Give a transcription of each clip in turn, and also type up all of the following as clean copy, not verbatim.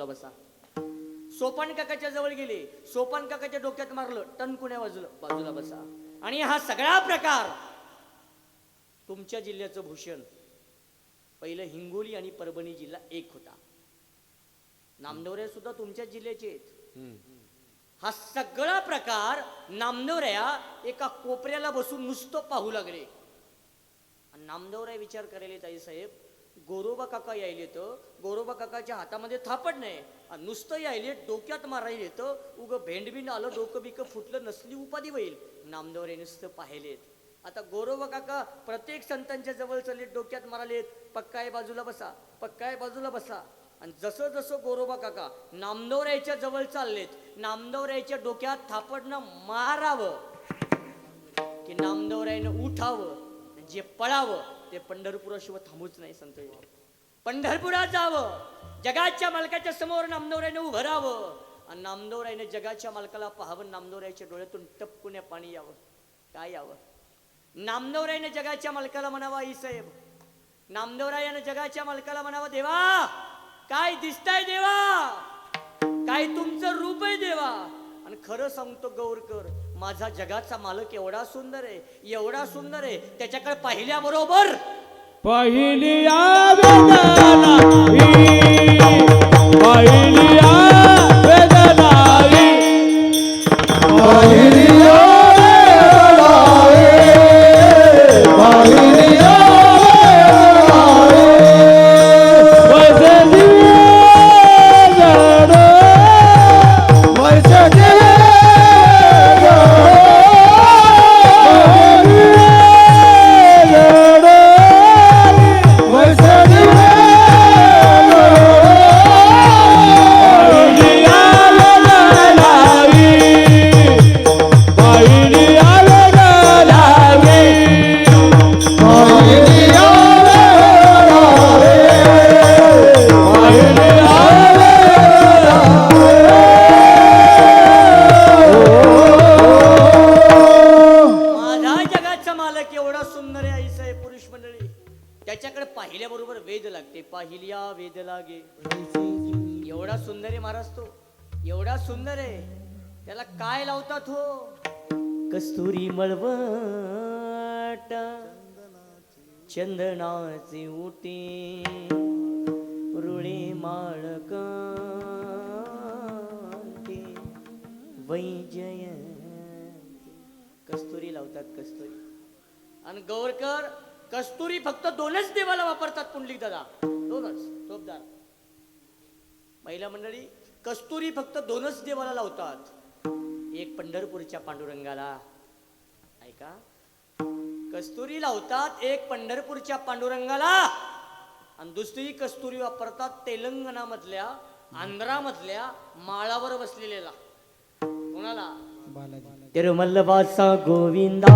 बाजूला बसा. सोपान काकाच्या जवळ गेले, सोपान काकाच्या डोक्यात मारलं, टणकुण्या बाजूला बाजूला बसा. आणि हा सगळा प्रकार तुमच्या जिल्ह्याचं भूषण. पहिलं हिंगोली आणि परभणी जिल्हा एक होता. नामदेवरे सुद्धा तुमच्या जिल्ह्याचे आहेत. हा सगळा प्रकार नामदेवऱ्या एका कोपऱ्याला बसून नुसतं पाहू लागले. आणि नामदेवराय विचार करायले, ताई साहेब गोरोबा काका यायले तर गोरोबा काकाच्या हातामध्ये थापड नाही, नुसतं यायले डोक्यात मारायले तर उग भेंडबिंड आलं, डोकं बिकं फुटलं, नसली उपाधी होईल. नामदेवराय नुसतं पाहिलेत. आता गोरोबा काका प्रत्येक संतांच्या जवळ चालले, डोक्यात मारालेत, पक्काय बाजूला बसा, पक्काय बाजूला बसा. आणि जसं जसं गोरोबा काका नामदेवरायच्या जवळ चाललेत, नामदेवरायच्या डोक्यात थापडनं मारावं की नामदेवरायनं उठावं, जे पळावं ते पंढरपुराशिवाय थांबूच नाही. संत पंढरपुरात जावं, जगाच्या मालकाच्या समोर नामदेवरायनं उभं राहावं आणि नामदेवरायनं जगाच्या मालकाला पाहावं. नामदेवरायच्या डोळ्यातून टपकुण्या पाणी यावं. काय यावं? नामदेवरायनं जगाच्या मालकाला म्हणावं, आई साहेब नामदेवरायानं जगाच्या मालकाला म्हणावं, देवा काय दिसताय देवा, काय तुमचं रूप आहे देवा. आणि खरं सांगतो गौरकर, माझा जगाचा मालक एवढा सुंदर आहे, एवढा सुंदर आहे, त्याच्याकडे पाहिल्याबरोबर पहिली वेदना पहिली वेदना पहिली त्याच्याकडे पाहिल्याबरोबर वेद लागते. पाहिल्या वेद लागे. एवढा सुंदर आहे महाराज तो, एवढा सुंदर आहे. त्याला काय लावतात हो? कस्तुरी मळवट चंदनाचे उटे रुळे माळकांती वैजयंती. कस्तुरी लावतात, कस्तुरी. आणि गौरकर कस्तुरी फक्त दोनच देवाला वापरतात. पुंडलिक दादा दोनच, टोपदार महिला मंडळी, कस्तुरी फक्त दोनच देवाला लावतात. एक पंढरपूरच्या पांडुरंगाला, ऐका, कस्तुरी लावतात एक पंढरपूरच्या पांडुरंगाला. आणि दुसरी कस्तुरी वापरतात तेलंगणामधल्या, आंध्रामधल्या माळावर बसलेला. कोणाला? तिरुमल वासा गोविंदा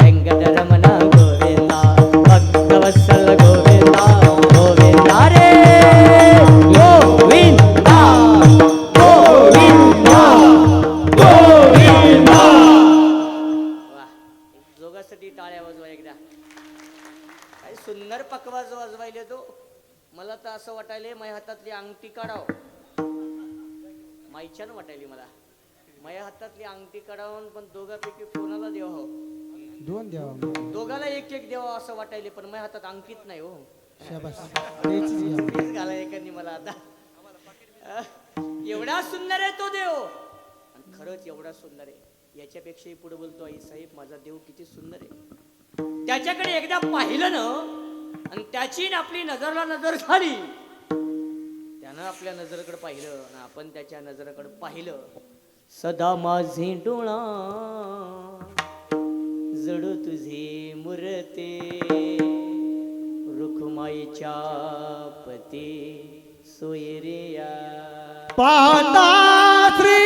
वेंकटरमण गोविंदा भक्तवत्सल गोविंदा गोविंदा रे गोविंदा गोविंदा गोविंदा. वाह, जोगासाठी टाळ्या वाजवा एकदा. काय सुंदर पकवाज वाजवायले तो. मला तर असं वाटायले माझ्या हातातली अंगठी काढाव, माईच्यानं वाटायली मला. माझ्या हातातली अंगठी काढावून पण दोघांपैकी कोणाला देवा हो? दोन द्यावा, दोघाला एक एक देवा असं वाटायले, पण माझ्या हातात अंकित नाही हो. तेच घाला एकानी मला आता. एवढा सुंदर आहे तो देव, आणि खरंच एवढा सुंदर आहे. याच्यापेक्षाही पुढे बोलतो, आई साहेब माझा देव किती सुंदर आहे. त्याच्याकडे एकदा पाहिलं ना, आणि त्याची आपली नजरला नजर झाली, त्यानं आपल्या नजरेकडे पाहिलं आणि आपण त्याच्या नजरेकडे पाहिलं. सदा माझे डोळा जड तुझे मूर्ते रुखमाईच्या पती सोयरिया पाहता श्री